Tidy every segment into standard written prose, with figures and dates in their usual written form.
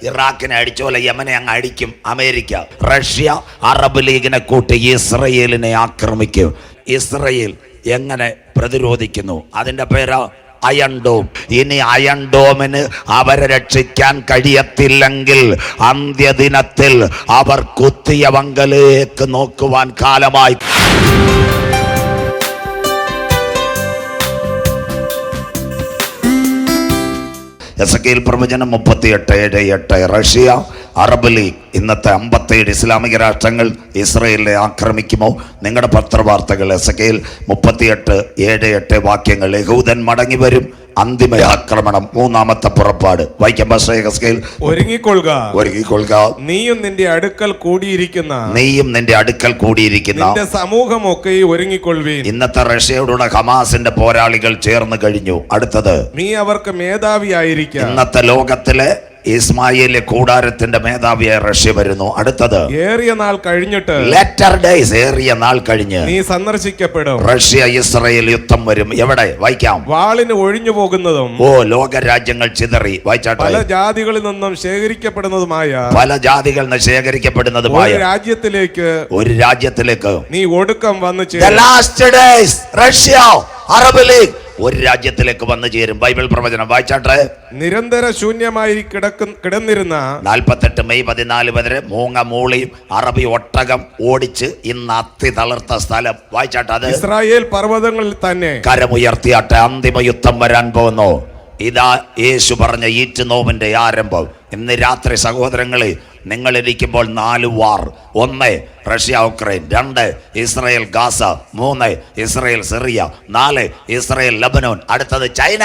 ഇറാഖിനെ അടിച്ചോലെ യമനെ അങ്ങ് അടിക്കും America. Russia Arab ലീഗിനെ കൂട്ടി ഇസ്രയേലിനെ ആക്രമിക്കും. ഇസ്രയേൽ എങ്ങനെ പ്രതിരോധിക്കുന്നു? അതിന്റെ പേരാ അയൺ ഡോം. ഇനി അയൺ ഡോമിന് അവരെ രക്ഷിക്കാൻ കഴിയത്തില്ലെങ്കിൽ അന്ത്യദിനത്തിൽ അവർ കുത്തിയ വങ്കലേക്ക് നോക്കുവാൻ കാലമായി. എസെക്കിയേൽ പ്രവചനം 38:7. റഷ്യ, അറബ് ലീഗ്, ഇന്നത്തെ 57 ഇസ്ലാമിക രാഷ്ട്രങ്ങൾ ഇസ്രയേലിനെ ആക്രമിക്കുമോ? നിങ്ങളുടെ പത്രവാർത്തകൾ എസെക്കിയേൽ 38:7 വാക്യങ്ങൾ. യഹൂദൻ മടങ്ങി വരും, അന്തിമ ആക്രമണം, മൂന്നാമത്തെ പുറപ്പാട്. വായിക്കാം എസെക്കിയേൽ. ഒരുങ്ങിക്കൊള്ളുക, നീയും നിന്റെ അടുക്കൽ കൂടിയിരിക്കുന്ന സമൂഹമൊക്കെ ഒരുങ്ങിക്കൊള്ളുവീൻ. ഇന്നത്തെ റഷ്യയോടുള്ള ഹമാസിന്റെ പോരാളികൾ ചേർന്ന് കഴിഞ്ഞു. അടുത്തത്, നീ അവർക്ക് മേധാവിയായിരിക്കും. ഇന്നത്തെ ലോകത്തിലെ ഇസ്മായേലിലെ കൂടാരത്തിന്റെ മേധാവിയായ റഷ്യ വരുന്നു. അടുത്തത്, ഏറിയ നാൾ കഴിഞ്ഞിട്ട്, ലേറ്റർ ഡേയ്സ്, ഏറിയ നാൾ കഴിഞ്ഞ് നീ സന്ദർശിക്കപ്പെടും. റഷ്യ ഇസ്രായേൽ യുദ്ധം വരും. എവിടെ? വായിക്കാം. വാളിന് ഒഴിഞ്ഞു പോകുന്നതും ലോക രാജ്യങ്ങൾ ചിതറി. വായിച്ചാട്ടെ. പല ജാതികളിൽ നിന്നും ശേഖരിക്കപ്പെടുന്നതുമായ ഒരു രാജ്യത്തിലേക്ക് നീ ഒടുക്കം വന്നു റഷ്യ, അറബ് ലീഗ് ഒരു രാജ്യത്തിലേക്ക് വന്നു ചേരും. ബൈബിൾ പ്രവചനം വായിച്ചാട്ടെ. നിരന്തര ശൂന്യമായി കിടന്നിരുന്ന 48 മെയ് 14 വരെ മൂങ്ങ മൂളിയും അറബി ഒട്ടകം ഓടിച്ച് ഇന്ന് അത്തി തളർത്ത സ്ഥലം. വായിച്ചാട്ടെ. അത് ഇസ്രായേൽ പർവ്വതങ്ങളിൽ തന്നെ കരമുയർത്തിയാട്ടെ. അന്തിമ യുദ്ധം വരാൻ പോകുന്നു. ഇതാ യേശു പറഞ്ഞ ഈറ്റ് നോവിന്റെ ആരംഭം. ഇന്ന് രാത്രി സഹോദരങ്ങളെ, നിങ്ങളിരിക്കുമ്പോൾ 4 വാർ. 1 Russia Ukraine, 2 Israel Gaza, 3 Israel Syria, 4 Israel Lebanon, അടുത്തത് ചൈന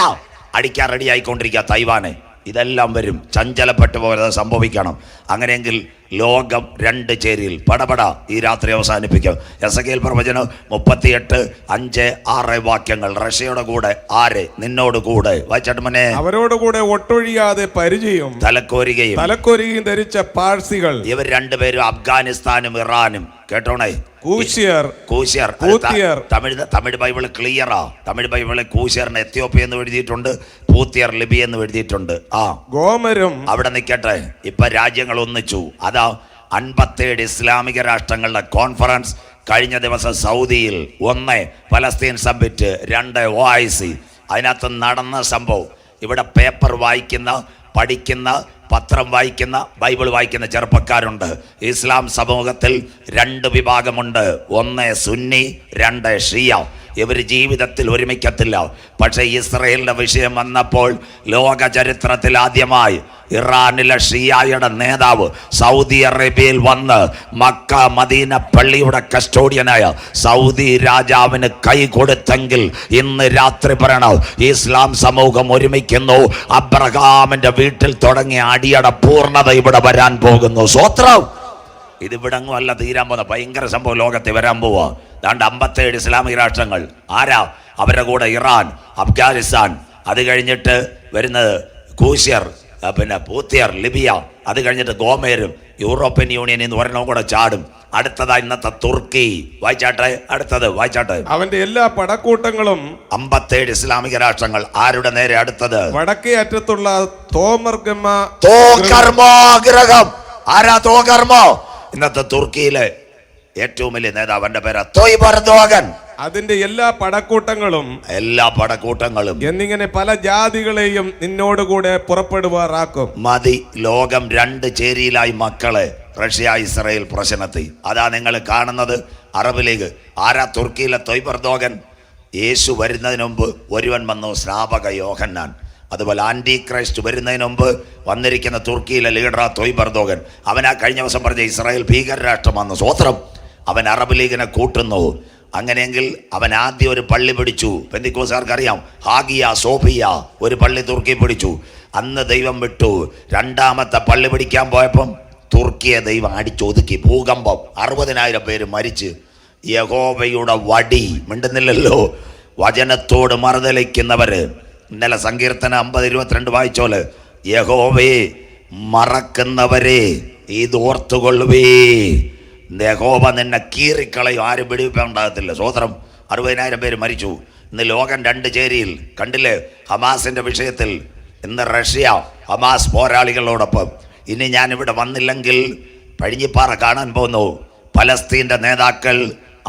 അടിക്കാൻ റെഡി ആയിക്കൊണ്ടിരിക്കുക, തൈവാന്. ഇതെല്ലാം വരും. ചഞ്ചലപ്പെട്ടു പോയത് സംഭവിക്കണം. അങ്ങനെയെങ്കിൽ ലോകം 2 ചേരിയിൽ പടപട ഈ രാത്രി അവസാനിപ്പിക്കും. എസെക്കിയേൽ പ്രവചനം 38:5-6 വാക്യങ്ങൾ. റഷ്യയുടെ കൂടെ ആര്? നിന്നോട് കൂടെ. വായിച്ചാട്ട് മോനെ. അവരോടുകൂടെ ഒട്ടൊഴിയാതെ പരിചയം, തലക്കോരികയും ധരിച്ച പാഴ്സികൾ. ഇവർ 2 പേരും അഫ്ഗാനിസ്ഥാനും ഇറാനും. കേട്ടോണേ. കൂശ്യർ. തമിഴ് ബൈബിള് ക്ലിയറാ. തമിഴ് ബൈബിള് കൂശ്യറിന് എത്യോപ്യ എന്ന് എഴുതിയിട്ടുണ്ട്, പൂത്തിയർ ലിബിയ എന്ന് എഴുതിയിട്ടുണ്ട്. ഗോമരും അവിടെ നിൽക്കട്ടെ. ഇപ്പൊ രാജ്യങ്ങൾ ഒന്നിച്ചു. അതാ 57 ഇസ്ലാമിക രാഷ്ട്രങ്ങളുടെ കോൺഫറൻസ് കഴിഞ്ഞ ദിവസം സൗദിയിൽ. 1 പലസ്തീൻ സമ്മിറ്റ്, 2 OIC. അതിനകത്ത് നടന്ന സംഭവം. ഇവിടെ പേപ്പർ വായിക്കുന്ന, പഠിക്കുന്ന, പത്രം വായിക്കുന്ന, ബൈബിൾ വായിക്കുന്ന ചെറുപ്പക്കാരുണ്ട്. ഇസ്ലാം സമൂഹത്തിൽ 2 വിഭാഗമുണ്ട്. 1 സുന്നി, 2 ഷിയ. ഇവർ ജീവിതത്തിൽ ഒരുമിക്കത്തില്ല. പക്ഷേ ഇസ്രയേലിന്റെ വിഷയം വന്നപ്പോൾ ലോക ചരിത്രത്തിൽ ആദ്യമായി ഇറാനിലെ ഷിയായുടെ നേതാവ് സൗദി അറേബ്യയിൽ വന്ന് മക്ക മദീന പള്ളിയുടെ കസ്റ്റോഡിയനായ സൗദി രാജാവിന് കൈ കൊടുത്തെങ്കിൽ ഇന്ന് രാത്രി പറയണം, ഇസ്ലാം സമൂഹം ഒരുമിക്കുന്നു. അബ്രഹാമിന്റെ വീട്ടിൽ തുടങ്ങിയ അടിയുടെ പൂർണ്ണത ഇവിടെ വരാൻ പോകുന്നു. സ്വത്രം. ഇതിവിടങ്ങും അല്ല തീരാൻ പോകുന്ന ഭയങ്കര സംഭവം ലോകത്തിൽ വരാൻ പോവാ. 57 ഇസ്ലാമിക രാഷ്ട്രങ്ങൾ. ആരാ? അവരുടെ കൂടെ ഇറാൻ, അഫ്ഗാനിസ്ഥാൻ, അത് കഴിഞ്ഞിട്ട് വരുന്നത് കൂശ്യർ, പിന്നെ പൂത്തിയർ ലിബിയ, അത് കഴിഞ്ഞിട്ട് ഗോമേരും. യൂറോപ്യൻ യൂണിയൻ എന്ന് ഒരെണ്ണം കൂടെ ചാടും. അടുത്തതാ ഇന്നത്തെ തുർക്കി. വായിച്ചാട്ടെ. അടുത്തത് വായിച്ചാട്ടെ. അവന്റെ എല്ലാ പടക്കൂട്ടങ്ങളും 57 ഇസ്ലാമിക രാഷ്ട്രങ്ങൾ. ആരുടെ നേരെ? അടുത്തത് വടക്കേ അറ്റത്തുള്ള ഗ്രഹം. ആരാ തോകർമോ? ഇന്നത്തെ തുർക്കിയിലെ ഏറ്റവും വലിയ നേതാവ്. അവന്റെ പേര് തൊയ്ബ് എർദോഗൻ. അതിന്റെ എല്ലാ പടക്കൂട്ടങ്ങളും എന്നിങ്ങനെ പല ജാതികളെയും നിന്നോടുകൂടെ പുറപ്പെടുവാറാക്കും. മതി. ലോകം 2 ചേരിയിലായി മക്കളെ. റഷ്യ ഇസ്രായേൽ പ്രശ്നത്തിൽ. അതാ നിങ്ങൾ കാണുന്നത്. Arab league. ആരാ? തുർക്കിയിലെ തൊയ്ബ് എർദോഗൻ. യേശു വരുന്നതിന് മുമ്പ് ഒരുവൻ വന്നു, സ്നാപക യോഹന്നാൻ. അതുപോലെ ആന്റി ക്രൈസ്റ്റ് വരുന്നതിന് മുമ്പ് വന്നിരിക്കുന്ന തുർക്കിയിലെ ലീഡറാ തൊയ്ബ് എർദോഗൻ. അവനാ കഴിഞ്ഞ ദിവസം പറഞ്ഞ ഇസ്രായേൽ ഭീകരരാഷ്ട്രമാണെന്ന്. സ്വത്രം. അവൻ അറബ് ലീഗിനെ കൂട്ടുന്നു. അങ്ങനെയെങ്കിൽ അവൻ ആദ്യം ഒരു പള്ളി പിടിച്ചു. പെന്തിക്കോസുകാർക്ക് അറിയാം. ഹാഗിയ സോഫിയ ഒരു പള്ളി തുർക്കി പിടിച്ചു. അന്ന് ദൈവം വിട്ടു. 2ാമത്തെ പള്ളി പിടിക്കാൻ പോയപ്പം തുർക്കിയെ ദൈവം അടിച്ചൊതുക്കി. ഭൂകമ്പം. 60,000 പേര് മരിച്ച്. യഹോവയുടെ വടി. മിണ്ടുന്നില്ലല്ലോ. വചനത്തോട് മറുതലിക്കുന്നവര്. ഇന്നലെ സങ്കീർത്തനം 50:22 വായിച്ചോല്. യഹോവയെ മറക്കുന്നവരെ ഇത് ഓർത്തുകൊള്ളുവേ. യഹോവ നിന്നെ കീറിക്കളയും. ആരും പിടിപ്പിണ്ടാകത്തില്ല. സ്വോത്രം. 60,000 പേര് മരിച്ചു. ഇന്ന് ലോകം 2 ചേരിയിൽ. കണ്ടില്ലേ ഹമാസിന്റെ വിഷയത്തിൽ? ഇന്ന് റഷ്യ ഹമാസ് പോരാളികളോടൊപ്പം, ഇനി ഞാൻ ഇവിടെ വന്നില്ലെങ്കിൽ പഴിഞ്ഞിപ്പാറ കാണാൻ പോന്നു. പലസ്തീൻ്റെ നേതാക്കൾ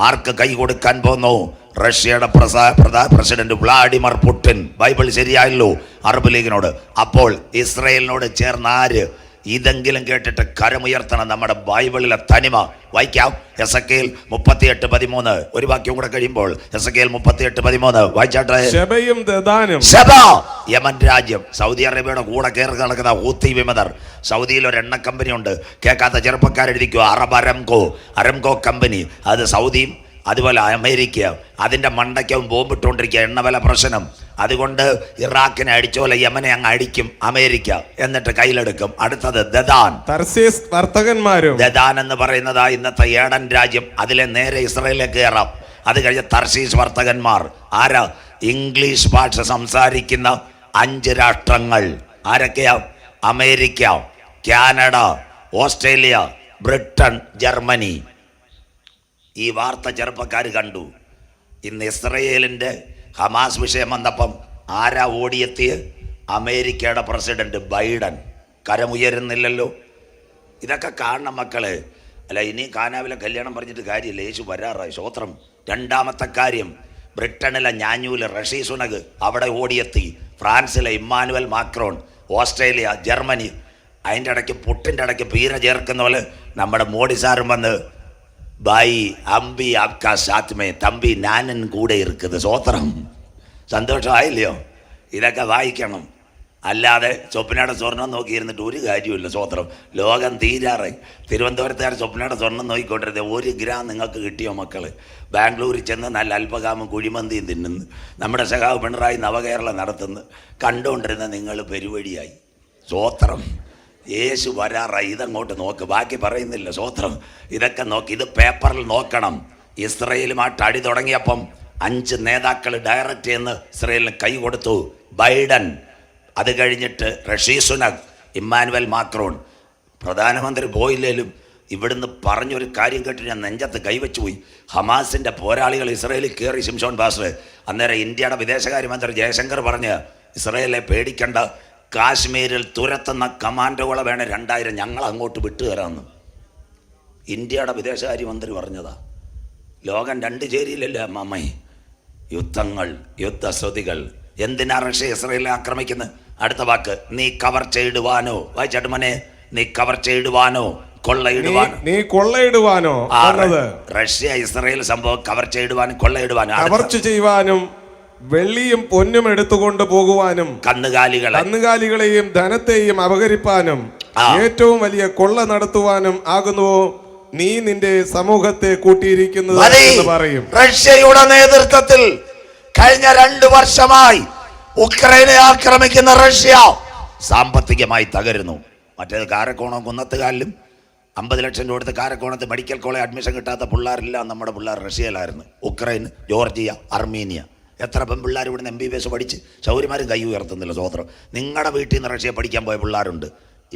ആർക്ക് കൈ കൊടുക്കാൻ പോന്നു? റഷ്യയുടെ പ്രസിഡന്റ് വ്ളാഡിമിർ പുടിൻ. ബൈബിൾ ശരിയായല്ലോ അറബ് ലീഗിനോട്. അപ്പോൾ ഇസ്രയേലിനോട് ചേർന്ന് ആര്? ഇതെങ്കിലും കേട്ടിട്ട് കരമുയർത്തണം. നമ്മുടെ ബൈബിളിലെ തനിമ വായിക്കാം. എസെക്കിയേൽ 38:13. ഒരു വാക്യം കൂടെ കഴിയുമ്പോൾ എസെക്കിയേൽ 38:13 വായിച്ചാട്ടെ. ശെബ, യമൻ രാജ്യം, സൗദി അറേബ്യയുടെ കൂടെ കയറി നടക്കുന്ന ഹൂത്തി വിമതർ. സൗദിയിൽ ഒരു എണ്ണ കമ്പനി ഉണ്ട്. കേൾക്കാത്ത ചെറുപ്പക്കാരെഴുതിക്കുക. Arab അരംകോ company. അത് സൗദിയും അതുപോലെ അമേരിക്ക. അതിൻ്റെ മണ്ടയ്ക്കും ബോംബിട്ടുകൊണ്ടിരിക്കുക. എണ്ണവില പ്രശ്നം. അതുകൊണ്ട് ഇറാഖിനെ അടിച്ചോലെ യമനെ അങ്ങ് അടിക്കും അമേരിക്ക, എന്നിട്ട് കയ്യിലെടുക്കും. അടുത്തത് ദദാൻ. ദദാൻ എന്ന് പറയുന്നത് ഇന്നത്തെ ഏഡൻ രാജ്യം. അതിലെ നേരെ ഇസ്രയേലിലേക്ക് കയറാം. അത് കഴിഞ്ഞ് തർശീസ് വർത്തകന്മാർ. ആരാ? ഇംഗ്ലീഷ് ഭാഷ സംസാരിക്കുന്ന 5 രാഷ്ട്രങ്ങൾ. ആരൊക്കെയാ? America, Canada, Australia, Britain, Germany. ഈ വാർത്ത ചെറുപ്പക്കാർ കണ്ടു. ഇന്ന് ഇസ്രയേലിൻ്റെ ഹമാസ് വിഷയം വന്നപ്പം ആരാ ഓടിയെത്തിയ? അമേരിക്കയുടെ പ്രസിഡന്റ് ബൈഡൻ. കരമുയരുന്നില്ലല്ലോ. ഇതൊക്കെ കാണണം മക്കള്. അല്ല, ഇനി കാനാവിലെ കല്യാണം പറഞ്ഞിട്ട് കാര്യമില്ല. യേശു വരാറായി. സ്തോത്രം. രണ്ടാമത്തെ കാര്യം, ബ്രിട്ടനിലെ ഞാഞ്ഞൂല് ഋഷി സുനക് അവിടെ ഓടിയെത്തി. ഫ്രാൻസിലെ ഇമ്മാനുവൽ മാക്രോൺ, ഓസ്ട്രേലിയ, ജർമ്മനി. അതിൻ്റെ ഇടയ്ക്ക് പുട്ടിൻ്റെ ഇടയ്ക്ക് പീര ചേർക്കുന്ന പോലെ നമ്മുടെ മോഡി സാറും വന്ന് ബായി അമ്പി ആപ്കാ സാത്മേ തമ്പി നാനൻ കൂടെ ഇരിക്കുന്നത്. സ്വോത്രം. സന്തോഷമായില്ലയോ? ഇതൊക്കെ വായിക്കണം. അല്ലാതെ സ്വപ്നയുടെ സ്വർണം നോക്കിയിരുന്നിട്ട് ഒരു കാര്യമില്ല. സ്വോത്രം. ലോകം തീരാറായി. തിരുവനന്തപുരത്തുകാർ സ്വപ്നയുടെ സ്വർണം നോക്കിക്കൊണ്ടിരുന്നത് 1 ഗ്രാം നിങ്ങൾക്ക് കിട്ടിയോ മക്കള്? ബാംഗ്ലൂരിൽ ചെന്ന് നല്ല അൽപ്പകാമും കുഴിമന്തിയും തിന്നുന്നു. നമ്മുടെ സഖാവ് പിണറായി നവകേരളം നടത്തുന്നു. കണ്ടുകൊണ്ടിരുന്ന നിങ്ങൾ പെരുവഴിയായി. സ്വോത്രം. യേശു വരാറായി. ഇതങ്ങോട്ട് നോക്ക്. ബാക്കി പറയുന്നില്ല. സ്വോത്രം. ഇതൊക്കെ നോക്കി. ഇത് പേപ്പറിൽ നോക്കണം. ഇസ്രയേലുമായിട്ട് അടി തുടങ്ങിയപ്പം 5 നേതാക്കൾ ഡയറക്റ്റ് എന്ന് ഇസ്രയേലിന് കൈ കൊടുത്തു. ബൈഡൻ, അത് കഴിഞ്ഞിട്ട് ഋഷി സുനക്, ഇമ്മാനുവൽ മാക്രോൺ. പ്രധാനമന്ത്രി പോയില്ലേലും ഇവിടുന്ന് പറഞ്ഞൊരു കാര്യം കേട്ട് ഞാൻ നെഞ്ചത്ത് കൈവച്ചു പോയി. ഹമാസിൻ്റെ പോരാളികൾ ഇസ്രയേലിൽ കയറി. ശിംഷോൻ ബാസർ. അന്നേരം ഇന്ത്യയുടെ വിദേശകാര്യമന്ത്രി ജയശങ്കർ പറഞ്ഞ് ഇസ്രയേലിനെ പേടിക്കണ്ട, കാശ്മീരിൽ തുരത്തുന്ന കമാൻഡോകളെ വേണേ 2000 ഞങ്ങൾ അങ്ങോട്ട് വിട്ടുതരാമെന്ന് ഇന്ത്യയുടെ വിദേശകാര്യമന്ത്രി പറഞ്ഞതാ. ലോകം 2 ചേരിയിലല്ലേ അമ്മമ്മേ? യുദ്ധങ്ങൾ, യുദ്ധശ്രുതികൾ. എന്തിനാ റഷ്യ ഇസ്രയേലിനെ ആക്രമിക്കുന്നത്? അടുത്ത വാക്ക്, നീ കവർ ചെയ്ടുവാനോ. വായിച്ചാട്ട് മോനെ, നീ കവർ ചെയ്ടുവാനോ കൊള്ളയിടുവാനോ. റഷ്യ ഇസ്രയേൽ സംഭവം കവർ ചെയ്ടുവാനും കൊള്ളയിടുവാനും. കവർച്ച ചെയ്യുവാനും വെള്ളിയും പൊന്നും എടുത്തുകൊണ്ട് പോകുവാനും കന്നുകാലികളെയും ധനത്തെയും അപഹരിപ്പാനും ഏറ്റവും വലിയ കൊള്ള നടത്തുവാനും ആകുന്നുവോ നീ നിന്റെ സമൂഹത്തെ കൂട്ടിയിരിക്കുന്നത് എന്ന് പറയും. റഷ്യയുടെ നേതൃത്വത്തിൽ കഴിഞ്ഞ 2 വർഷമായി ഉക്രൈനെ ആക്രമിക്കുന്ന റഷ്യ സാമ്പത്തികമായി തകരുന്നു. മറ്റേത് കാരക്കോണം കുന്നത്തുകാലിലും 50 ലക്ഷം രൂപ കൊടുത്ത് കാരക്കോണത്ത് മെഡിക്കൽ കോളേജ് അഡ്മിഷൻ കിട്ടാത്ത പിള്ളേരെല്ലാം നമ്മുടെ പിള്ളേർ റഷ്യയിലായിരുന്നു. Ukraine, Georgia, Armenia. എത്ര പെൺപിള്ളേർ ഇവിടുന്ന് MBBS പഠിച്ച് ശൗര്യമാരും കൈ ഉയർത്തുന്നില്ല. സ്വോത്രം. നിങ്ങളുടെ വീട്ടിൽ നിന്ന് റഷ്യ പഠിക്കാൻ പോയ പിള്ളേരുണ്ട്.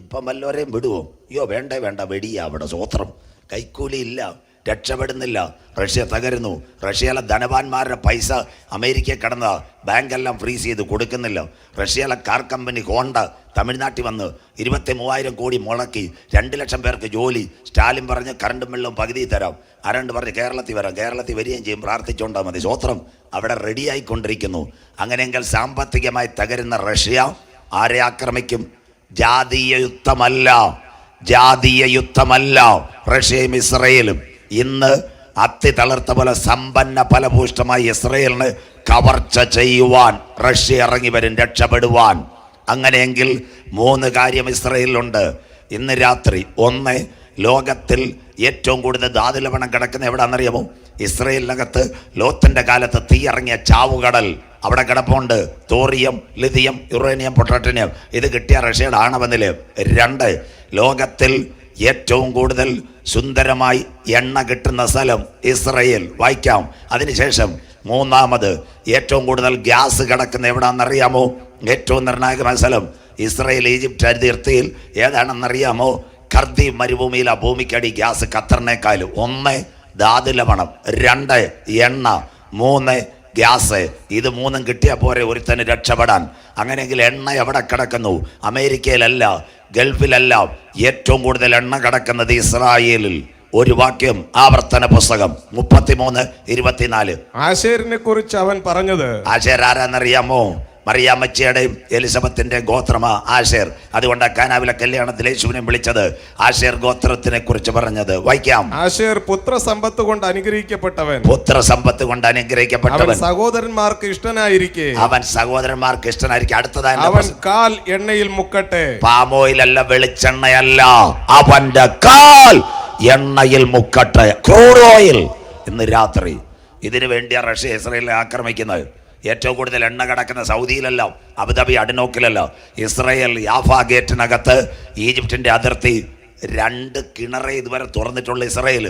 ഇപ്പം വല്ലവരെയും വിടുവോ? അയ്യോ വേണ്ട വെടിയ അവിടെ. സ്വോത്രം. കൈക്കൂലി ഇല്ല, രക്ഷപ്പെടുന്നില്ല. റഷ്യ തകരുന്നു. റഷ്യയിലെ ധനവാന്മാരുടെ പൈസ അമേരിക്കയിൽ കിടന്ന ബാങ്കെല്ലാം ഫ്രീസ് ചെയ്ത് കൊടുക്കുന്നില്ല. റഷ്യയിലെ കാർ കമ്പനി ഹോണ്ട തമിഴ്നാട്ടിൽ വന്ന് 23,000 കോടി മുടക്കി 2 ലക്ഷം പേർക്ക് ജോലി. സ്റ്റാലിൻ പറഞ്ഞ് കറണ്ടും വെള്ളവും പകുതി തരാം. ആരണ്ട് പറഞ്ഞ് കേരളത്തിൽ വരാം. കേരളത്തിൽ വരികയും ചെയ്യും. പ്രാർത്ഥിച്ചുകൊണ്ടാൽ മതി. സ്വോത്രം. അവിടെ റെഡിയായിക്കൊണ്ടിരിക്കുന്നു. അങ്ങനെയെങ്കിൽ സാമ്പത്തികമായി തകരുന്ന റഷ്യ ആരെ ആക്രമിക്കും? ജാതീയ യുദ്ധമല്ല റഷ്യയും ഇസ്രയേലും. ഇന്ന് അത്തി തളർത്ത പോലെ സമ്പന്ന ഫലഭൂഷ്ടമായി ഇസ്രയേലിന് കവർച്ച ചെയ്യുവാൻ റഷ്യ ഇറങ്ങി വരും, രക്ഷപ്പെടുവാൻ. അങ്ങനെയെങ്കിൽ 3 കാര്യം ഇസ്രയേലിലുണ്ട്. ഇന്ന് രാത്രി 1, ലോകത്തിൽ ഏറ്റവും കൂടുതൽ ധാതുലവണം കിടക്കുന്ന എവിടെയാണെന്നറിയാമോ? ഇസ്രയേലിനകത്ത് ലോത്തിന്റെ കാലത്ത് തീ ഇറങ്ങിയ ചാവുകടൽ അവിടെ കിടപ്പുണ്ട്. തോറിയം, ലിഥിയം, യുറേനിയം, പൊട്ടാറ്റിനിയം. ഇത് കിട്ടിയ റഷ്യയുടെ ആണവനില്. 2, ലോകത്തിൽ ഏറ്റവും കൂടുതൽ സുന്ദരമായി എണ്ണ കിട്ടുന്ന സ്ഥലം ഇസ്രയേൽ. വായിക്കാം. അതിനുശേഷം 3ാമത് ഏറ്റവും കൂടുതൽ ഗ്യാസ് കിടക്കുന്ന എവിടെയാണെന്നറിയാമോ? ഏറ്റവും നിർണായകമായ സ്ഥലം ഇസ്രയേൽ ഈജിപ്റ്റ് അതിർത്തിയിൽ ഏതാണെന്നറിയാമോ? കർദി മരുഭൂമിയിൽ. ആ ഭൂമിക്കടി ഗ്യാസ് ഖത്തറിനേക്കാളും. 1, ധാതുലവണം. 2, എണ്ണ. 3, ഗ്യാസ്, ഇത് മൂന്നും കിട്ടിയാൽ പോരെ ഒരുത്തന് രക്ഷപ്പെടാൻ. അങ്ങനെയെങ്കിൽ എണ്ണ എവിടെ കിടക്കുന്നു? അമേരിക്കയിലല്ല, ഗൾഫിലല്ല. ഏറ്റവും കൂടുതൽ എണ്ണ കിടക്കുന്നത് ഇസ്രായേലിൽ. ഒരു വാക്യം, ആവർത്തന പുസ്തകം 33:24. ആശേരിനെ കുറിച്ച് അവൻ പറഞ്ഞത്, ആശേർ ആരാന്നറിയാമോ? മറിയാമ്മച്ചിയുടെയും എലിസബത്തിന്റെ ഗോത്രമാ ആശേർ. അതുകൊണ്ട് കാനാവിലെ കല്യാണത്തിൽ യേശുവിനെ വിളിച്ചത് ആശേർ ഗോത്രത്തിനെ കുറിച്ച് പറഞ്ഞത്. വായിക്കാം. ആശേർ പുത്രസമ്പത്ത് കൊണ്ട് അനുഗ്രഹിക്കപ്പെട്ടവൻ, പുത്രസമ്പത്ത് കൊണ്ട് അനുഗ്രഹിക്കപ്പെട്ടവൻ, സഹോദരന്മാർക്ക് ഇഷ്ടനായിരിക്കെ, അവൻ സഹോദരന്മാർക്ക് ഇഷ്ടനായിരിക്കും. അടുത്തതായി അവൻ കാൽ എണ്ണയിൽ മുക്കട്ടെ. പാമോയിലല്ല, വെളിച്ചെണ്ണയല്ല, അവന്റെ കാൽ എണ്ണയിൽ മുക്കട്ടെ. Crude oil. ഇന്ന് രാത്രി ഇതിനു വേണ്ടിയാ റഷ്യ ഇസ്രായേലിനെ ആക്രമിക്കുന്നത്. ഏറ്റവും കൂടുതൽ എണ്ണ കിടക്കുന്ന സൗദിയിലല്ല, അബുദാബി അഡ്നോക്കിലല്ല, ഇസ്രായേൽ യാഫ ഗേറ്റിനകത്ത് ഈജിപ്തിന്റെ അതിർത്തി 2 കിണറെ ഇതുവരെ തുറന്നിട്ടുള്ള ഇസ്രായേൽ.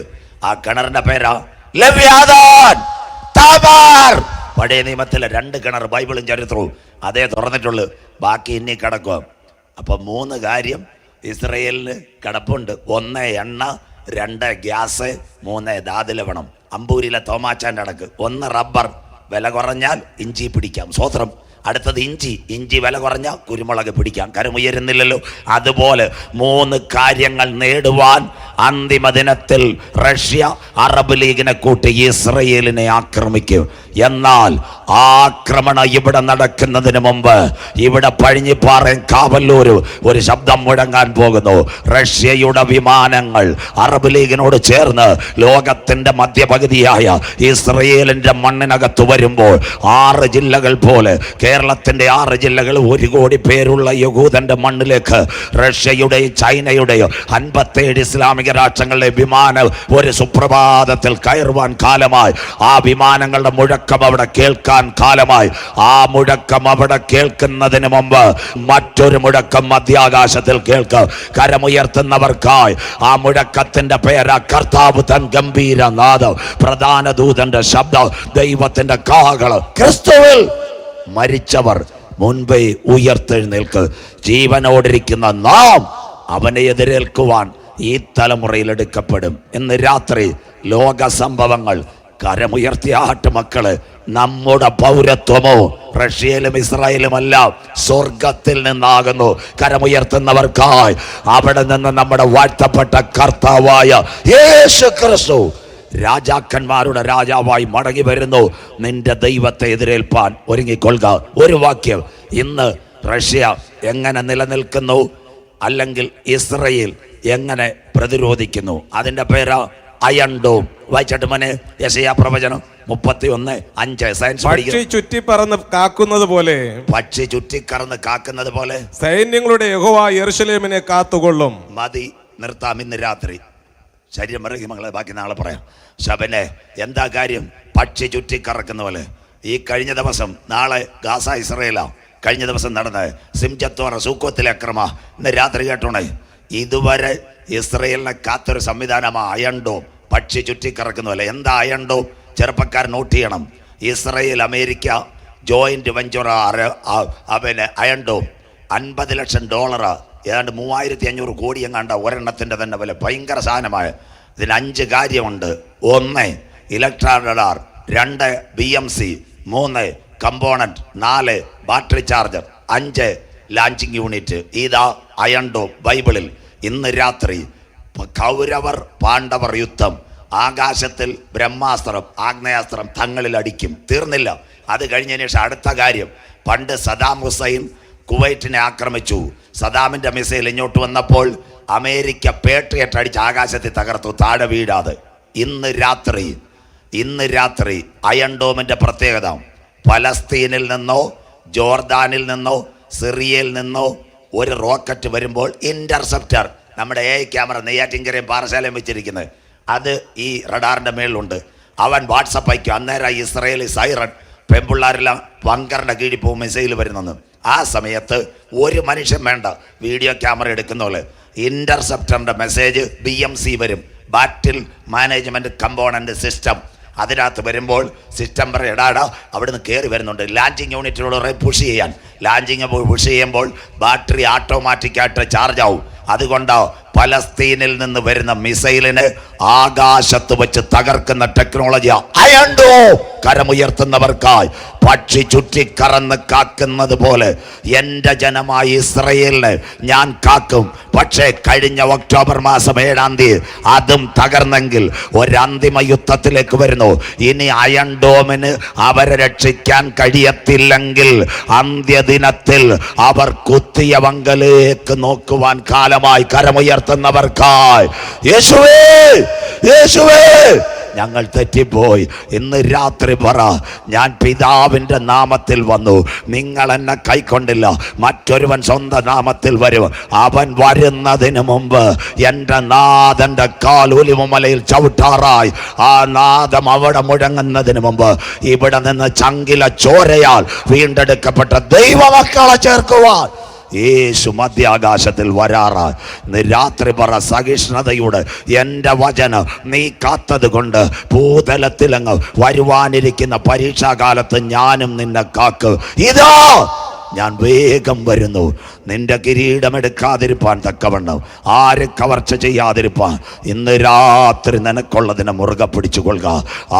ആ കിണറിന്റെ പേരാ ലെവ്യാഥാൻ, താബാർ. പഴയ നിയമത്തിലെ 2 കിണർ ബൈബിളും ചരിത്രവും അതേ തുറന്നിട്ടുള്ളൂ. ബാക്കി ഇനി കിടക്കുക. അപ്പൊ 3 കാര്യം ഇസ്രായേലിന് കിടപ്പുണ്ട്. 1 എണ്ണ, 2 ഗ്യാസ്, 3 ധാതുലവണം. അമ്പൂരിലെ തോമാച്ചാൻ്റെ അടക്ക്. 1 റബ്ബർ, വില കുറഞ്ഞാൽ ഇഞ്ചി പിടിക്കാം. സ്വത്രം. അടുത്തത് ഇഞ്ചി വില കുറഞ്ഞാൽ കുരുമുളക് പിടിക്കാം. കരമുയരുന്നില്ലല്ലോ. അതുപോലെ 3 കാര്യങ്ങൾ നേടുവാൻ അന്തിമ ദിനത്തിൽ റഷ്യ അറബ് ലീഗിനെ കൂട്ടി ഇസ്രയേലിനെ ആക്രമിക്കും. എന്നാൽ ആക്രമണം ഇവിടെ നടക്കുന്നതിന് മുമ്പ് ഇവിടെ പഴിഞ്ഞിപ്പാറയും കാവല്ലൂരും ഒരു ശബ്ദം മുഴങ്ങാൻ പോകുന്നു. റഷ്യയുടെ വിമാനങ്ങൾ അറബ് ലീഗിനോട് ചേർന്ന് ലോകത്തിന്റെ മധ്യപകുതിയായ ഇസ്രയേലിന്റെ മണ്ണിനകത്ത് വരുമ്പോൾ 6 ജില്ലകൾ പോലെ, കേരളത്തിന്റെ 6 ജില്ലകൾ, 1 കോടി പേരുള്ള യഹൂദന്റെ മണ്ണിലേക്ക് റഷ്യയുടെയും ചൈനയുടെയും 57 ഇസ്ലാമിക രാഷ്ട്രങ്ങളുടെ വിമാനം ഒരു സുപ്രഭാതത്തിൽ കയറുവാൻ കാലമായി. ആ വിമാനങ്ങളുടെ മുഴക്കം അവിടെ കേൾക്കാൻ കാലമായി. ആ മുഴക്കം അവിടെ കേൾക്കുന്നതിന് മുമ്പ് മറ്റൊരു മുഴക്കം മധ്യാകാശത്തിൽ കേൾക്കും. കരമുയർത്തുന്നവർക്കായി ആ മുഴക്കത്തിന്റെ പേരാ കർത്താവ് തൻ ഗംഭീര നാദം, പ്രധാന ദൂതന്റെ ശബ്ദം, ദൈവത്തിന്റെ കാഹളം. ക്രിസ്തുവിൽ മരിച്ചവർ മുൻപേ ഉയർത്തെഴുന്നേൽക്ക്. ജീവനോടിരിക്കുന്ന നാം അവനെ എതിരേൽക്കുവാൻ ഈ തലമുറയിൽ എടുക്കപ്പെടും. ഇന്ന് രാത്രി ലോക സംഭവങ്ങൾ കരമുയർത്തിയാട്ട് മക്കള്. നമ്മുടെ പൗരത്വമോ റഷ്യയിലും ഇസ്രായേലുമല്ല, സ്വർഗത്തിൽ നിന്നാകുന്നു. കരമുയർത്തുന്നവർക്കായി അവിടെ നിന്ന് നമ്മുടെ വാഴ്ത്തപ്പെട്ട കർത്താവായ യേശു ക്രിസ്തു രാജാക്കന്മാരുടെ രാജാവായി മടങ്ങി വരുന്നു. നിന്റെ ദൈവത്തെ എതിരേൽപ്പാൻ ഒരുങ്ങിക്കൊള്ളുക. ഒരു വാക്യം. ഇന്ന് റഷ്യ എങ്ങനെ നിലനിൽക്കുന്നു, അല്ലെങ്കിൽ ഇസ്രയേൽ എങ്ങനെ പ്രതിരോധിക്കുന്നു, അതിന്റെ പേരാ അയൺ ഡോം. വായിച്ചിട്ട് മോനെ യെശയ്യാ പ്രവചനം 31:5. സയൻസ് പക്ഷി ചുറ്റിപ്പറന്ന് കാക്കുന്നത് പോലെ, പക്ഷി ചുറ്റിക്കറന്ന് കാക്കുന്നത് പോലെ സൈന്യങ്ങളുടെ യഹോവ യെരൂശലേമിനെ കാത്തുകൊള്ളും. മതി, നിർത്താം. ഇന്ന് രാത്രി ശരീരം ഇറങ്ങി മകളെ, ബാക്കി നാളെ പറയാം. ശബനെ, എന്താ കാര്യം? പക്ഷി ചുറ്റിക്കറക്കുന്ന പോലെ. ഈ കഴിഞ്ഞ ദിവസം, നാളെ ഗാസ ഇസ്രയേലാ. കഴിഞ്ഞ ദിവസം നടന്ന സിംജത്തോറ സൂക്കോത്തിലെ അക്രമ ഇന്ന് രാത്രി കേട്ടോണേ. ഇതുവരെ ഇസ്രയേലിനെ കാത്തൊരു സംവിധാനമാ അയൺ ഡോം. പക്ഷി ചുറ്റിക്കറക്കുന്ന പോലെ. എന്താ അയൺ ഡോം? ചെറുപ്പക്കാർ നോട്ട് ചെയ്യണം. ഇസ്രയേൽ അമേരിക്ക ജോയിന്റ് വെഞ്ചർ അവന് അയൺ ഡോം $50 ലക്ഷം, ഏതാണ്ട് 3500 കോടി എങ്ങാണ്ട ഒരെണ്ണത്തിന്റെ തന്നെ വില. ഭയങ്കര സാധനമായ. ഇതിന് 5 കാര്യമുണ്ട്. 1 electra radar, 2 BMC, 3 component, 4 battery charger, 5 launching unit. ഇതാ അയൺ ഡോം ബൈബിളിൽ. ഇന്ന് രാത്രി കൗരവർ പാണ്ഡവർ യുദ്ധം. ആകാശത്തിൽ ബ്രഹ്മാസ്ത്രം, ആഗ്നേയാസ്ത്രം തങ്ങളിൽ അടിക്കും. തീർന്നില്ല. അത് കഴിഞ്ഞതിന് ശേഷം അടുത്ത കാര്യം. പണ്ട് സദാം ഹുസൈൻ കുവൈറ്റിനെ ആക്രമിച്ചു. സദാമിന്റെ മിസൈൽ ഇങ്ങോട്ട് വന്നപ്പോൾ അമേരിക്ക പേട്രിയറ്റ് അടിച്ച് ആകാശത്തിൽ തകർത്തു, താഴെ വീഴാതെ. ഇന്ന് രാത്രി അയൺ ഡോമിന്റെ പ്രത്യേകത, പലസ്തീനിൽ നിന്നോ ജോർദാനിൽ നിന്നോ സിറിയയിൽ നിന്നോ ഒരു റോക്കറ്റ് വരുമ്പോൾ ഇന്റർസെപ്റ്റർ, നമ്മുടെ AI ക്യാമറ നെയ്യാറ്റിൻകരയും പാറശാലയും വെച്ചിരിക്കുന്നത്, അത് ഈ റഡാറിന്റെ മേളിലുണ്ട്. അവൻ വാട്സപ്പ് അയക്കും. അന്നേരം ഇസ്രയേലി സൈറൺ, പെൺപിള്ളാരെല്ലാം ബങ്കറിന്റെ കീഴിൽ പോകും മിസൈൽ വരുന്നെന്ന്. ആ സമയത്ത് ഒരു മനുഷ്യൻ വേണ്ട, വീഡിയോ ക്യാമറ എടുക്കുന്ന പോലെ ഇന്റർസെപ്റ്ററിന്റെ മെസ്സേജ് BMC വരും, ബാറ്റിൽ മാനേജ്മെന്റ് കമ്പോണന്റ് സിസ്റ്റം. അതിനകത്ത് വരുമ്പോൾ സിസ്റ്റം പറയും, എടാടാ അവിടുന്ന് കയറി വരുന്നുണ്ട്. ലാൻഡിങ് യൂണിറ്റിലൂടെ പുഷ് ചെയ്യാൻ. ലാൻഡിങ് പുഷ് ചെയ്യുമ്പോൾ ബാറ്ററി ഓട്ടോമാറ്റിക്കായിട്ട് ചാർജ് ആവും. അതുകൊണ്ടോ പലസ്തീനിൽ നിന്ന് വരുന്ന മിസൈലിന് ആകാശത്ത് വെച്ച് തകർക്കുന്ന ടെക്നോളജി അയൺ ഡോം കരമുയർത്തുന്നവർക്കായി പക്ഷി ചുറ്റിക്കറന്ന് കാക്കുന്നത് പോലെ എൻ്റെ ജനമായ ഇസ്രയേലിനെ ഞാൻ കാക്കും. പക്ഷേ കഴിഞ്ഞ ഒക്ടോബർ മാസം 7-ാം തീയതി അതും തകർന്നെങ്കിൽ ഒരന്തിമ യുദ്ധത്തിലേക്ക് വരുന്നു. ഇനി അയൺ ഡോമിന് അവരെ രക്ഷിക്കാൻ കഴിയത്തില്ലെങ്കിൽ അന്ത്യദിനത്തിൽ അവർ കുത്തിയ വങ്കലേക്ക് നോക്കുവാൻ കാലമായി കരമുയർത്തുന്നവർക്കായി യേശുവേ യേശുവേ ഞങ്ങൾ തെറ്റിപ്പോയി. ഇന്ന് രാത്രി പറ, ഞാൻ പിതാവിൻ്റെ നാമത്തിൽ വന്നു, നിങ്ങൾ എന്നെ കൈക്കൊണ്ടില്ല, മറ്റൊരുവൻ സ്വന്തം നാമത്തിൽ വരും. അവൻ വരുന്നതിന് മുമ്പ് എൻ്റെ നാഥൻ്റെ കാൽ ഒലിവുമലയിൽ ചവിട്ടാറായി. ആ നാദം അവിടെ മുഴങ്ങുന്നതിന് മുമ്പ് ഇവിടെ നിന്ന് ചങ്കില ചോരയാൽ വീണ്ടെടുക്കപ്പെട്ട ദൈവമക്കളെ ചേർക്കുവാൻ യേശു മധ്യാകാശത്തിൽ വരാറായി. ഇന്ന് രാത്രി പറ, സഹിഷ്ണുതയോടെ എൻ്റെ വചനം നീ കാത്തത് കൊണ്ട് ഭൂതലത്തിലങ്ങ് വരുവാനിരിക്കുന്ന പരീക്ഷാകാലത്ത് ഞാനും നിന്നെ കാക്കും. ഇതാ ഞാൻ വേഗം വരുന്നു. നിന്റെ കിരീടമെടുക്കാതിരിപ്പാൻ തക്കവണ്ണം, ആര് കവർച്ച ചെയ്യാതിരിപ്പാൻ ഇന്ന് രാത്രി നിനക്കുള്ളതിനെ മുറുകെ പിടിച്ചുകൊള്ളുക.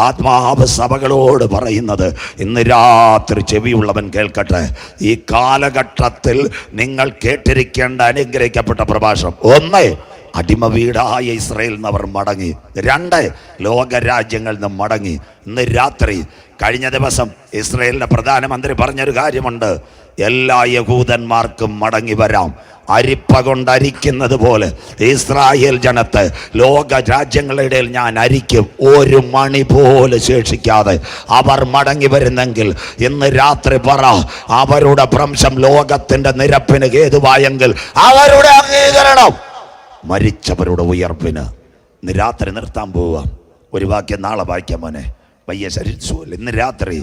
ആത്മാവ് സഭകളോട് പറയുന്നത് ഇന്ന് രാത്രി ചെവിയുള്ളവൻ കേൾക്കട്ടെ. ഈ കാലഘട്ടത്തിൽ നിങ്ങൾ കേട്ടിരിക്കേണ്ട അനുഗ്രഹിക്കപ്പെട്ട പ്രഭാഷണം: 1, അടിമ വീടായ ഇസ്രായേലിൽ നിന്ന് അവർ മടങ്ങി. 2, ലോകരാജ്യങ്ങളിൽ നിന്ന് മടങ്ങി. ഇന്ന് രാത്രി കഴിഞ്ഞ ദിവസം ഇസ്രായേലിന്റെ പ്രധാനമന്ത്രി പറഞ്ഞൊരു കാര്യമുണ്ട്: എല്ലാ യഹൂദന്മാർക്കും മടങ്ങി വരാം. അരിപ്പ കൊണ്ടരിക്കുന്നത് പോലെ ഇസ്രായേൽ ജനത്തെ ലോക രാജ്യങ്ങളുടെ ഇടയിൽ ഞാൻ അരിക്കും, ഒരു മണി പോലെ ശേഷിക്കാതെ അവർ മടങ്ങി വരുന്നെങ്കിൽ ഇന്ന് രാത്രി പറ, അവരുടെ ഭ്രംശം ലോകത്തിന്റെ നിരപ്പിന് ഹേതുവായെങ്കിൽ അവരുടെ അംഗീകരണം മരിച്ചവരുടെ ഉയർപ്പിന്. ഇന്ന് രാത്രി നിർത്താൻ പോവാം. ഒരു വാക്യം നാളെ വായിക്കാം മോനെ. വയ്യ ശരീരം. ഇന്ന് രാത്രി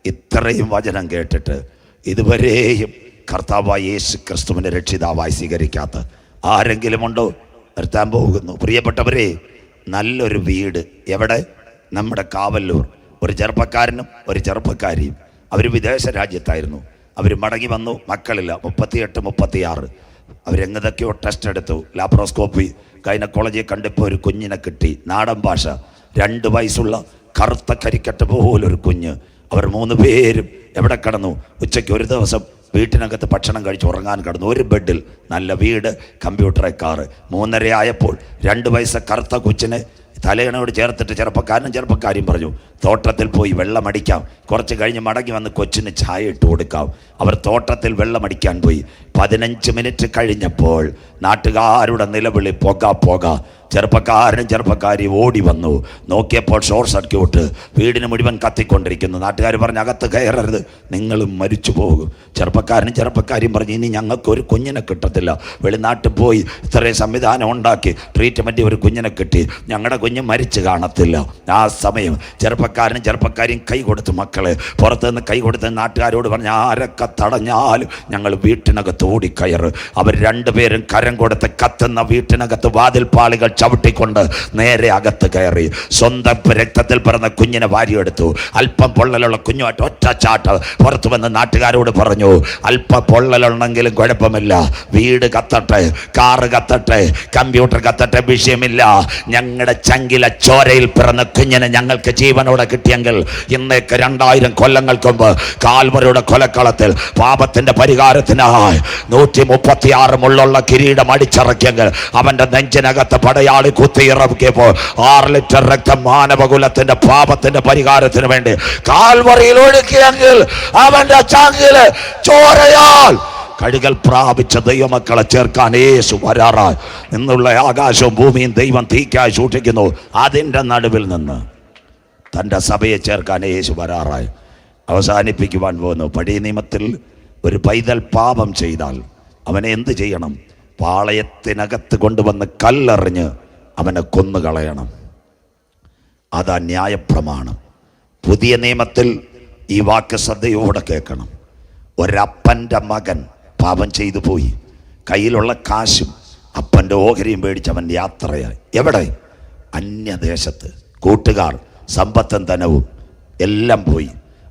ഇത്രയും വചനം കേട്ടിട്ട് ഇതുവരെയും കർത്താവായ യേശു ക്രിസ്തുവിനെ രക്ഷിതാവായി സ്വീകരിക്കാത്ത ആരെങ്കിലും ഉണ്ടോ? നിർത്താൻ പോകുന്നു. പ്രിയപ്പെട്ടവരെ, നല്ലൊരു വീട് എവിടെ? നമ്മുടെ കാവല്ലൂർ. ഒരു ചെറുപ്പക്കാരനും ഒരു ചെറുപ്പക്കാരിയും. അവർ വിദേശ രാജ്യത്തായിരുന്നു. അവർ മടങ്ങി വന്നു, മക്കളില്ല. 38, 36. അവരെങ്ങതൊക്കെയോ ടെസ്റ്റ് എടുത്തു, ലാപ്രോസ്കോപ്പി, ഗൈനക്കോളജിയെ കണ്ടിപ്പോൾ ഒരു കുഞ്ഞിനെ കിട്ടി. നാടൻ ഭാഷ, 2 വയസ്സുള്ള കറുത്ത കരിക്കട്ട് പോലൊരു കുഞ്ഞ്. അവർ 3 പേരും എവിടെ കിടന്നു? ഉച്ചയ്ക്ക് ഒരു ദിവസം വീട്ടിനകത്ത് ഭക്ഷണം കഴിച്ച് ഉറങ്ങാൻ കിടന്നു. ഒരു ബെഡിൽ, നല്ല വീട്, കമ്പ്യൂട്ടറെ, കാറ്. 3:30 ആയപ്പോൾ 2 വയസ്സ് കറുത്ത കൊച്ചിനെ തലയണയോട് ചേർത്തിട്ട് ചെറുപ്പക്കാരും പറഞ്ഞു, തോട്ടത്തിൽ പോയി വെള്ളമടിക്കാം, കുറച്ച് കഴിഞ്ഞ് മടങ്ങി വന്ന് കൊച്ചിന് ചായ ഇട്ട് കൊടുക്കാം. അവർ തോട്ടത്തിൽ വെള്ളമടിക്കാൻ പോയി. 15 മിനിറ്റ് കഴിഞ്ഞപ്പോൾ നാട്ടുകാരുടെ നിലവിളി, പോക. ചെറുപ്പക്കാരി ഓടി വന്നു. നോക്കിയപ്പോൾ ഷോർട്ട് സർക്യൂട്ട്, വീടിന് മുഴുവൻ കത്തിക്കൊണ്ടിരിക്കുന്നു. നാട്ടുകാർ പറഞ്ഞ്, അകത്ത് കയറരുത്, നിങ്ങളും മരിച്ചു പോകും. ചെറുപ്പക്കാരും പറഞ്ഞ്, ഇനി ഞങ്ങൾക്കൊരു കുഞ്ഞിനെ കിട്ടത്തില്ല. വെളിനാട്ടിൽ പോയി ഇത്രയും സംവിധാനം ഉണ്ടാക്കി ട്രീറ്റ്മെൻറ്റ് ഒരു കുഞ്ഞിനെ കിട്ടി, ഞങ്ങളുടെ കുഞ്ഞ് മരിച്ചു കാണത്തില്ല. ആ സമയം ചെറുപ്പക്കാരും കൈ കൊടുത്തു. മക്കളെ പുറത്തുനിന്ന് കൈ കൊടുത്ത് നാട്ടുകാരോട് പറഞ്ഞ്, ആരൊക്കെ തടഞ്ഞാലും ഞങ്ങൾ വീട്ടിനകത്ത് ഓടിക്കയറ്. അവർ 2 പേരും കരം കൊടുത്ത് കത്തുന്ന വീട്ടിനകത്ത് വാതിൽപ്പാളികൾ ചവിട്ടിക്കൊണ്ട് നേരെ അകത്ത് കയറി. സ്വന്തം രക്തത്തിൽ പിറന്ന കുഞ്ഞിനെ വാരിയെടുത്തു. അല്പം പൊള്ളലുള്ള കുഞ്ഞുമായിട്ട് ഒറ്റച്ചാട്ട് പുറത്തു വന്ന് നാട്ടുകാരോട് പറഞ്ഞു, അല്പം പൊള്ളലുണ്ടെങ്കിലും കുഴപ്പമില്ല, വീട് കത്തട്ടെ, കാറ് കത്തട്ടെ, കമ്പ്യൂട്ടർ കത്തട്ടെ, വിഷയമില്ല. ഞങ്ങളുടെ ചങ്കില ചോരയിൽ പിറന്ന കുഞ്ഞിനെ ഞങ്ങൾക്ക് ജീവനോടെ കിട്ടിയെങ്കിൽ ഇന്നേക്ക് 2000 കൊല്ലങ്ങൾക്ക് മുമ്പ് കാൽവരിയുടെ കൊലക്കളത്തിൽ പാപത്തിന്റെ പരിഹാരത്തിനായി 136 മുള്ളുള്ള കിരീടം അടിച്ചിറക്കിയെങ്കിൽ അവന്റെ നെഞ്ചിനകത്ത് പടയാളി കുത്തിയിറക്കിയപ്പോൾ 6 ലിറ്റർ രക്തം മാനവകുലത്തിന്റെ പാപത്തിന്റെ പരിഹാരത്തിന് വേണ്ടി കാൽവറിയിൽ ഒഴുക്കിയെങ്കിൽ അവന്റെ ചങ്കില് ചോരയാൽ കഴുകൽ പ്രാപിച്ച ദൈവമക്കളെ ചേർക്കാൻ യേശു വരാറായി. നിന്നുള്ള ആകാശവും ഭൂമിയും ദൈവം തീക്കായി സൂക്ഷിക്കുന്നു. അതിൻ്റെ നടുവിൽ നിന്ന് തൻ്റെ സഭയെ ചേർക്കാൻ യേശു വരാറായി. അവസാനിപ്പിക്കുവാൻ പോകുന്നു. പഴയ നിയമത്തിൽ ഒരു പൈതൽ പാപം ചെയ്താൽ അവനെ എന്ത് ചെയ്യണം? പാളയത്തിനകത്ത് കൊണ്ടുവന്ന് കല്ലെറിഞ്ഞ് അവനെ കൊന്നുകളയണം. അതാ ന്യായപ്രമാണം. പുതിയ നിയമത്തിൽ ഈ വാക്ക് ശ്രദ്ധയോടെ കേൾക്കണം. ഒരപ്പൻ്റെ മകൻ പാപം ചെയ്തു പോയി. കയ്യിലുള്ള കാശും അപ്പൻ്റെ ഓഹരിയും മേടിച്ച് അവൻ യാത്രയായി. എവിടെ? അന്യദേശത്ത്. കൂട്ടുകാർ, സമ്പത്തും ധനവും എല്ലാം പോയി.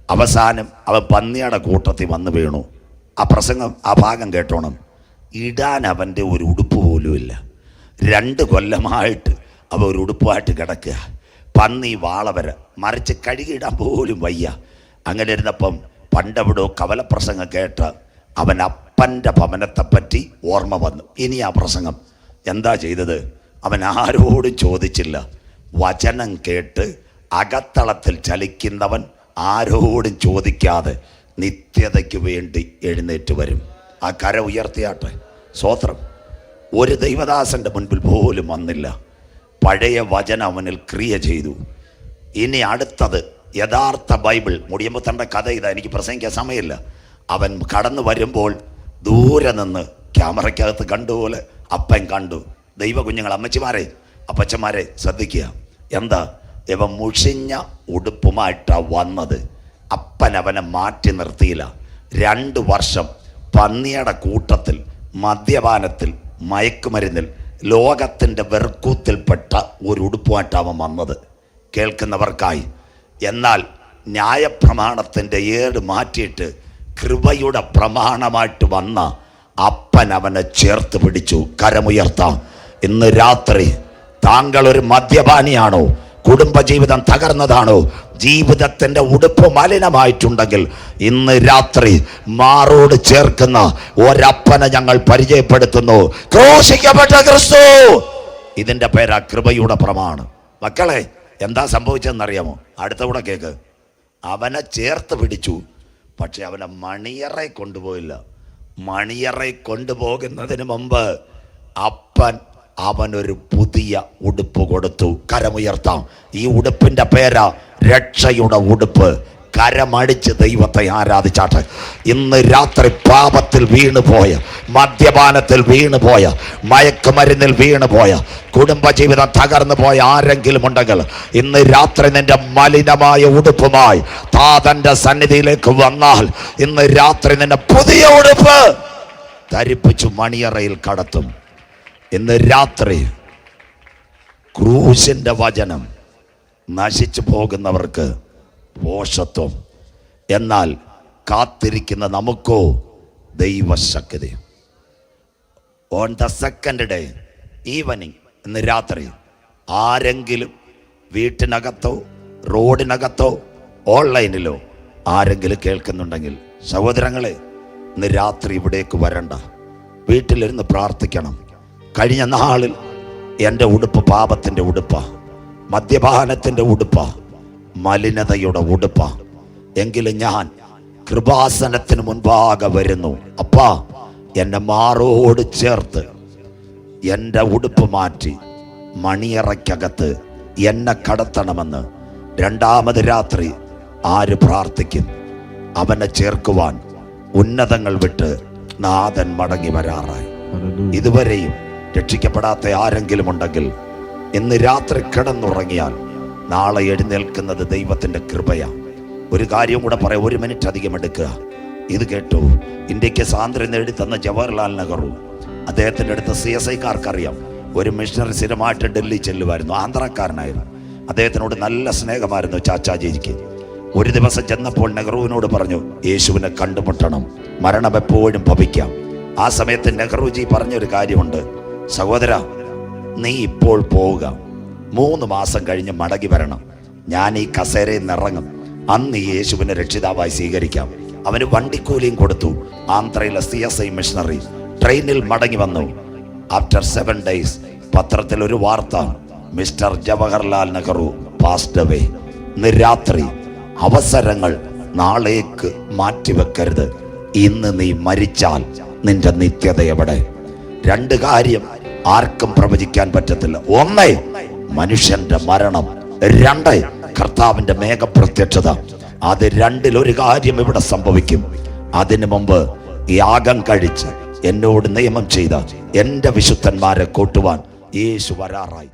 അവസാനം അവൻ പന്നിയുടെ കൂട്ടത്തിൽ വന്ന് വീണു. ആ പ്രസംഗം, ആ ഭാഗം കേട്ടോണം. ഇടാൻ അവൻ്റെ ഒരു ഉടുപ്പ് പോലും ഇല്ല. 2 കൊല്ലമായിട്ട് അവ ഒരു ഉടുപ്പായിട്ട് കിടക്കുക. പന്നി വാളവര മറിച്ച് കഴുകിയിടാൻ പോലും വയ്യ. അങ്ങനെ ഇരുന്നപ്പം പണ്ടവിടോ കവലപ്രസംഗം കേട്ട് അവൻ അപ്പൻ്റെ ഭവനത്തെപ്പറ്റി ഓർമ്മ വന്നു. ഇനി ആ പ്രസംഗം എന്താ ചെയ്തത്? അവൻ ആരോടും ചോദിച്ചില്ല. വചനം കേട്ട് അകത്തളത്തിൽ ചലിക്കുന്നവൻ ആരോടും ചോദിക്കാതെ നിത്യതയ്ക്ക് വേണ്ടി എഴുന്നേറ്റ് വരും. ആ കര ഉയർത്തിയാട്ടെ. സ്വോത്രം. ഒരു ദൈവദാസൻ്റെ മുൻപിൽ പോലും വന്നില്ല. പഴയ വചനം അവനിൽ ക്രിയ ചെയ്തു. ഇനി അടുത്തത് യഥാർത്ഥ ബൈബിൾ. മുടിയമ്പത്തൻ്റെ കഥ ഇതാ, എനിക്ക് പ്രസംഗിക്കാൻ സമയമില്ല. അവൻ കടന്നു വരുമ്പോൾ ദൂരെ നിന്ന് ക്യാമറയ്ക്കകത്ത് കണ്ടുപോലെ അപ്പൻ കണ്ടു. ദൈവ കുഞ്ഞുങ്ങൾ, അമ്മച്ചിമാരെ, അപ്പച്ചന്മാരെ ശ്രദ്ധിക്കുക. എന്താ? ഇവൻ മുഷിഞ്ഞ ഉടുപ്പുമായിട്ടാണ് വന്നത്. അപ്പൻ അവനെ മാറ്റി നിർത്തിയില്ല. 2 വർഷം പന്നിയുടെ കൂട്ടത്തിൽ, മദ്യപാനത്തിൽ, മയക്കുമരുന്നിൽ, ലോകത്തിൻ്റെ വെറുക്കൂത്തിൽപ്പെട്ട ഒരു ഉടുപ്പുമായിട്ടാണ് അവൻ വന്നത്. കേൾക്കുന്നവർക്കായി. എന്നാൽ ന്യായപ്രമാണത്തിൻ്റെ ഏട് മാറ്റിയിട്ട് കൃപയുടെ പ്രമാണമായിട്ട് വന്ന അപ്പൻ അവനെ ചേർത്ത് പിടിച്ചു. കരമുയർത്താം. ഇന്ന് രാത്രി താങ്കൾ ഒരു മദ്യപാനിയാണോ? കുടുംബജീവിതം തകർന്നതാണോ? ജീവിതത്തിൻ്റെ ഉടുപ്പ് മലിനമായിട്ടുണ്ടെങ്കിൽ ഇന്ന് രാത്രി മാറോട് ചേർക്കുന്ന ഒരപ്പനെ ഞങ്ങൾ പരിചയപ്പെടുത്തുന്നു. ക്രൂശിക്കപ്പെട്ട ക്രിസ്തു. ഇതിൻ്റെ പേരാ കൃപയുടെ പ്രമാണം. മക്കളെ, എന്താ സംഭവിച്ചതെന്നറിയാമോ? അടുത്ത കൂടെ കേക്ക്. അവനെ ചേർത്ത് പിടിച്ചു. പക്ഷെ അവനെ മണിയറ കൊണ്ടുപോയില്ല. മണിയറ കൊണ്ടുപോകുന്നതിന് മുമ്പ് അപ്പൻ അവനൊരു പുതിയ ഉടുപ്പ് കൊടുത്തു. കരമുയർത്താം. ഈ ഉടുപ്പിൻ്റെ പേരാ രക്ഷയുടെ ഉടുപ്പ്. കരമടിച്ച് ദൈവത്തെ ആരാധിച്ചാട്ടെ. ഇന്ന് രാത്രി പാപത്തിൽ വീണുപോയ, മദ്യപാനത്തിൽ വീണുപോയ, മയക്കുമരുന്നിൽ വീണുപോയ, കുടുംബജീവിതം തകർന്നു പോയ ആരെങ്കിലും ഉണ്ടെങ്കിൽ ഇന്ന് രാത്രി നിന്റെ മലിനമായ ഉടുപ്പുമായി താതന്റെ സന്നിധിയിലേക്ക് വന്നാൽ ഇന്ന് രാത്രി നിന്നെ പുതിയ ഉടുപ്പ് ധരിപ്പിച്ചു മണിയറയിൽ കടത്തും. ഇന്ന് രാത്രി ക്രൂശിൻ്റെ വചനം നശിച്ചു പോകുന്നവർക്ക് പോഷത്വം, എന്നാൽ കാത്തിരിക്കുന്ന നമുക്കോ ദൈവശക്തി. On the second day evening, ഇന്ന് രാത്രി ആരെങ്കിലും വീട്ടിനകത്തോ റോഡിനകത്തോ ഓൺലൈനിലോ ആരെങ്കിലും കേൾക്കുന്നുണ്ടെങ്കിൽ സഹോദരങ്ങളെ, ഇന്ന് രാത്രി ഇവിടേക്ക് വരണ്ട. വീട്ടിലിരുന്ന് പ്രാർത്ഥിക്കണം. കഴിഞ്ഞ നാളിൽ എൻ്റെ ഉടുപ്പ് പാപത്തിൻ്റെ ഉടുപ്പാ, മദ്യപാനത്തിൻ്റെ ഉടുപ്പാ, മലിനതയുടെ ഉടുപ്പാ. എങ്കിലും ഞാൻ കൃപാസനത്തിന് മുൻപാകെ വരുന്നു. അപ്പാ, എന്നെ മാറോട് ചേർത്ത് എൻ്റെ ഉടുപ്പ് മാറ്റി മണിയറയ്ക്കകത്ത് എന്നെ കടത്തണമെന്ന് രണ്ടാമത് രാത്രി ആര് പ്രാർത്ഥിക്കും? അവനെ ചേർക്കുവാൻ ഉന്നതങ്ങൾ വിട്ട് നാഥൻ മടങ്ങി വരാറായി. ഇതുവരെയും രക്ഷിക്കപ്പെടാത്ത ആരെങ്കിലും ഉണ്ടെങ്കിൽ ഇന്ന് രാത്രി കിടന്നുറങ്ങിയാൽ നാളെ എഴുന്നേൽക്കുന്നത് ദൈവത്തിൻ്റെ കൃപയാണ്. ഒരു കാര്യം കൂടെ പറയാം, 1 മിനിറ്റ് അധികം എടുക്കുക. ഇത് കേട്ടു. ഇന്ത്യക്ക് സ്വാതന്ത്ര്യം നേടി തന്ന ജവഹർലാൽ നെഹ്റു, അദ്ദേഹത്തിൻ്റെ അടുത്ത് CSIക്കാർക്കറിയാം. ഒരു മിഷണറി സ്ഥിരമായിട്ട് ഡൽഹി ചെല്ലുമായിരുന്നു. ആന്ധ്രാക്കാരനായിരുന്നു. അദ്ദേഹത്തിനോട് നല്ല സ്നേഹമായിരുന്നു ചാച്ചാജിക്ക്. ഒരു ദിവസം ചെന്നപ്പോൾ നെഹ്റുവിനോട് പറഞ്ഞു, യേശുവിനെ കണ്ടുമുട്ടണം, മരണം എപ്പോഴും ഭവിക്കാം. ആ സമയത്ത് നെഹ്റുജി പറഞ്ഞൊരു കാര്യമുണ്ട്, സഹോദര, നീ ഇപ്പോൾ പോവുക, 3 മാസം കഴിഞ്ഞ് മടങ്ങി വരണം. ഞാൻ ഈ കസേരയിൽ നിന്ന് ഇറങ്ങും, അന്ന് യേശുവിനെ രക്ഷിതാവായി സ്വീകരിക്കാം. അവന് വണ്ടിക്കൂലിയും കൊടുത്തു. ആന്ധ്രയിലെ CSI മിഷണറി ട്രെയിനിൽ മടങ്ങി വന്നു. ആഫ്റ്റർ 7 ഡേയ്സ് പത്രത്തിൽ ഒരു വാർത്ത, mister Jawaharlal Nehru passed away. ഇന്ന് രാത്രി അവസരങ്ങൾ നാളേക്ക് മാറ്റിവെക്കരുത്. ഇന്ന് നീ മരിച്ചാൽ നിന്റെ നിത്യത എവിടെ? 2 കാര്യം ആർക്കും പ്രവചിക്കാൻ പറ്റത്തില്ല. 1, മനുഷ്യന്റെ മരണം. 2, കർത്താവിന്റെ മേഘപ്രത്യക്ഷത. അത് 2ൽ ഒരു കാര്യം ഇവിടെ സംഭവിക്കും. അതിനു മുമ്പ് യാഗം കഴിച്ച് എന്നോട് നിയമം ചെയ്ത എൻ്റെ വിശുദ്ധന്മാരെ കൂട്ടുവാൻ യേശു വരാറായി.